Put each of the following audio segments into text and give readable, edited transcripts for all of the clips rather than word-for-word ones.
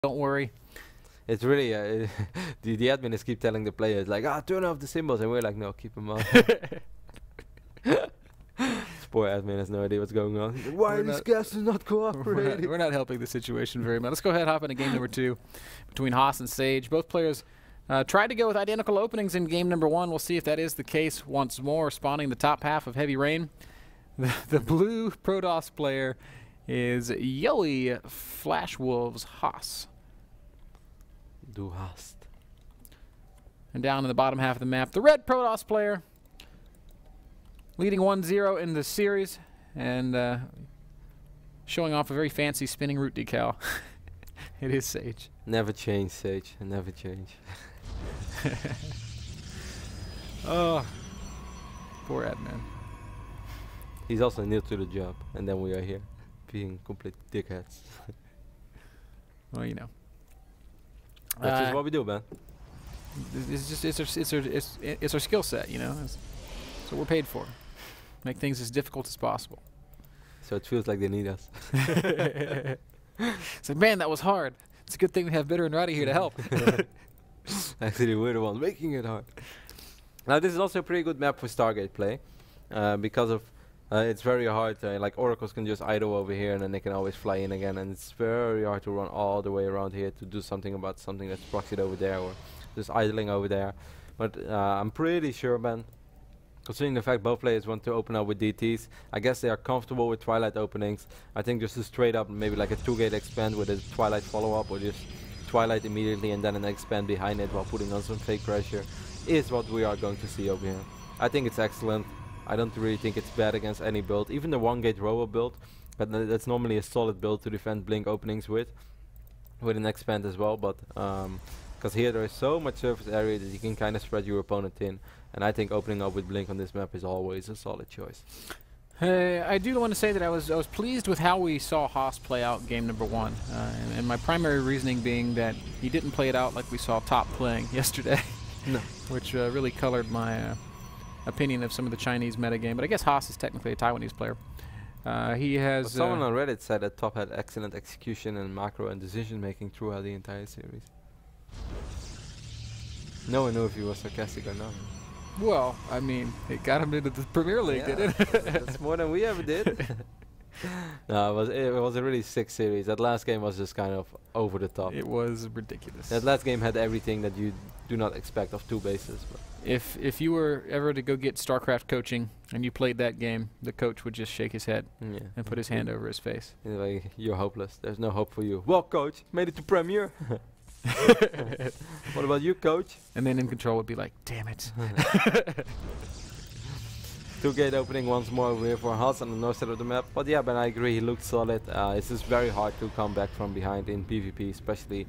Don't worry. It's really the admins keep telling the players like, turn off the symbols, and we're like, no, keep them on. This poor admin has no idea what's going on. Why are these guys not cooperating? We're not helping the situation very much. Let's go ahead and hop into game number 2 between Haas and Sage. Both players tried to go with identical openings in game number 1. We'll see if that is the case once more, spawning the top half of Heavy Rain. The blue Protoss player is Yoey Flashwolves Haas. Du hast. And down in the bottom half of the map, the red Protoss player leading 1-0 in the series and showing off a very fancy spinning root decal. It is Sage. Never change, Sage. Never change. Oh, poor admin. He's also new to the job, and then we are here being complete dickheads. Well, you know. That's just what we do, man. It's our skill set, you know. It's what we're paid for. Make things as difficult as possible. So it feels like they need us. It's like, man, that was hard. It's a good thing we have Bitter and Roddy here to help. Actually, we're the ones making it hard. Now, this is also a pretty good map for Stargate play, because of it's very hard. Like oracles can just idle over here, and then they can always fly in again. And it's very hard to run all the way around here to do something about something that's proxied over there or just idling over there. But I'm pretty sure, man, considering the fact both players want to open up with DTs, I guess they are comfortable with Twilight openings. I think just a straight up, maybe like a 2-gate expand with a Twilight follow-up, or just Twilight immediately and then an expand behind it while putting on some fake pressure, is what we are going to see over here. I think it's excellent. I don't really think it's bad against any build, even the 1-gate robo build, but that's normally a solid build to defend blink openings with an expand as well. But because here there is so much surface area that you can kind of spread your opponent in, and I think opening up with blink on this map is always a solid choice. I do want to say that I was pleased with how we saw Haas play out game number 1, and my primary reasoning being that he didn't play it out like we saw Top playing yesterday. No. Which really colored my opinion of some of the Chinese metagame. But I guess Haas is technically a Taiwanese player. He has... Well, someone on Reddit said that Top had excellent execution and macro and decision making throughout the entire series. No one knew if he was sarcastic or not. Well, I mean, it got him into the Premier League, didn't it? That's more than we ever did. No, it was a really sick series. That last game was just kind of over the top. It was ridiculous. That last game had everything that you do not expect of 2 bases. But if you were ever to go get StarCraft coaching and you played that game, the coach would just shake his head and put his hand over his face. Like, you're hopeless. There's no hope for you. Well, coach, made it to Premier. What about you, coach? And then In Control would be like, damn it. 2-gate opening once more over here for Haas on the north side of the map. But yeah, Ben, I agree, he looked solid. It's just very hard to come back from behind in PvP, especially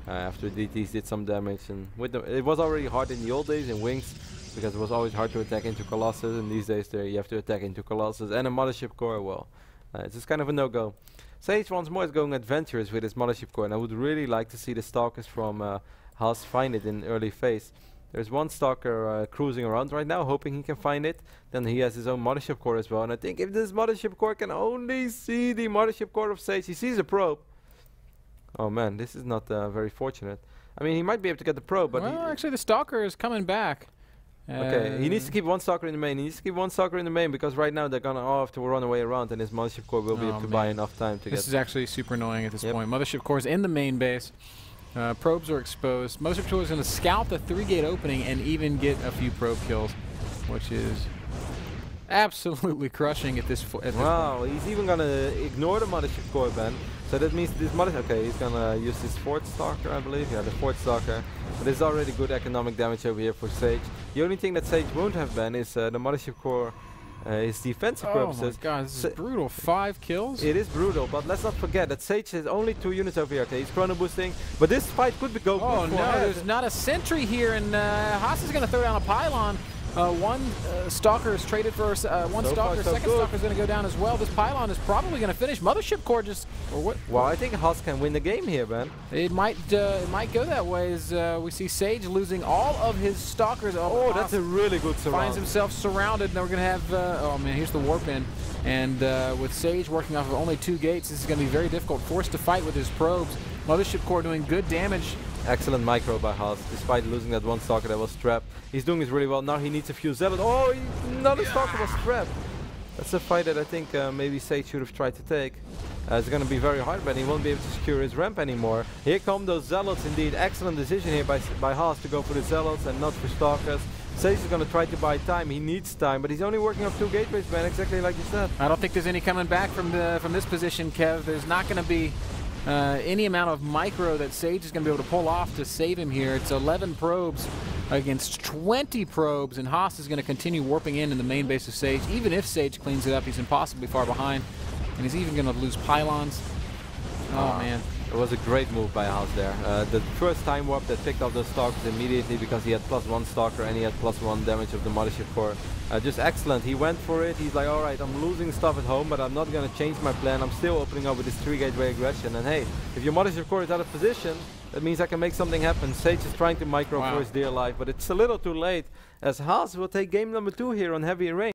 after DTs did some damage. And with it was already hard in the old days in Wings, because it was always hard to attack into Colossus, and these days you have to attack into Colossus and a Mothership Core. Well, it's just kind of a no-go. Sage once more is going adventurous with his Mothership Core, and I would really like to see the Stalkers from Haas find it in early phase. There's one Stalker cruising around right now, hoping he can find it. Then he has his own Mothership Core as well, and I think if this Mothership Core can only see the Mothership Core of Sage, he sees a probe. Oh man, this is not very fortunate. I mean, he might be able to get the probe, but well, actually the Stalker is coming back. Okay, he needs to keep one Stalker in the main. He needs to keep one Stalker in the main, because right now they're gonna all have to run away around, and his Mothership Core will be able to buy enough time to get. This is actually super annoying at this point. Mothership Core is in the main base. Probes are exposed. Mothership Core is going to scout the 3-gate opening and even get a few probe kills, which is absolutely crushing at this point. Wow, he's even going to ignore the Mothership Core, Ben. So that means this okay, he's going to use his 4th Stalker, I believe. Yeah, the 4th Stalker. But there's already good economic damage over here for Sage. The only thing that Sage won't have, Ben, is the Mothership Core. His defensive purposes. Oh my god, this is brutal. 5 kills? It is brutal, but let's not forget that Sage has only 2 units over here. Okay, he's chrono boosting, but this fight could be going. Oh no, there's not a sentry here, and Haas is going to throw down a pylon. One Stalker is traded for one Stalker. Second Stalker is going to go down as well. This pylon is probably going to finish. Mothership Core just... Or what? Well, I think Haas can win the game here, man. It might go that way as we see Sage losing all of his Stalkers. Oh, that's a really good surround. Finds himself surrounded, and then we're going to have... oh man, here's the warp in. And with Sage working off of only 2 gates, this is going to be very difficult. Forced to fight with his probes. Mothership Core doing good damage. Excellent micro by Haas, despite losing that one stalker that was trapped. He's doing this really well. Now he needs a few zealots. Oh, another stalker was trapped. That's a fight that I think maybe Sage should have tried to take. It's going to be very hard, but he won't be able to secure his ramp anymore. Here come those zealots indeed. Excellent decision here by Haas to go for the zealots and not for stalkers. Sage is going to try to buy time. He needs time, but he's only working off 2 gateways, man, exactly like you said. I don't think there's any coming back from this position, Kev. There's not going to be any amount of micro that Sage is going to be able to pull off to save him here. It's 11 probes against 20 probes, and Haas is going to continue warping in the main base of Sage. Even if Sage cleans it up, he's impossibly far behind, and he's even going to lose pylons. Oh, man. It was a great move by Haas there. The first time warp that picked up those stalkers immediately because he had +1 stalker and he had +1 damage of the Mothership Core. Just excellent. He went for it. He's like, alright, I'm losing stuff at home, but I'm not going to change my plan. I'm still opening up with this 3 gateway aggression. And hey, if your Mothership Core is out of position, that means I can make something happen. Sage is trying to micro for his dear life, but it's a little too late, as Haas will take game number 2 here on heavy rain.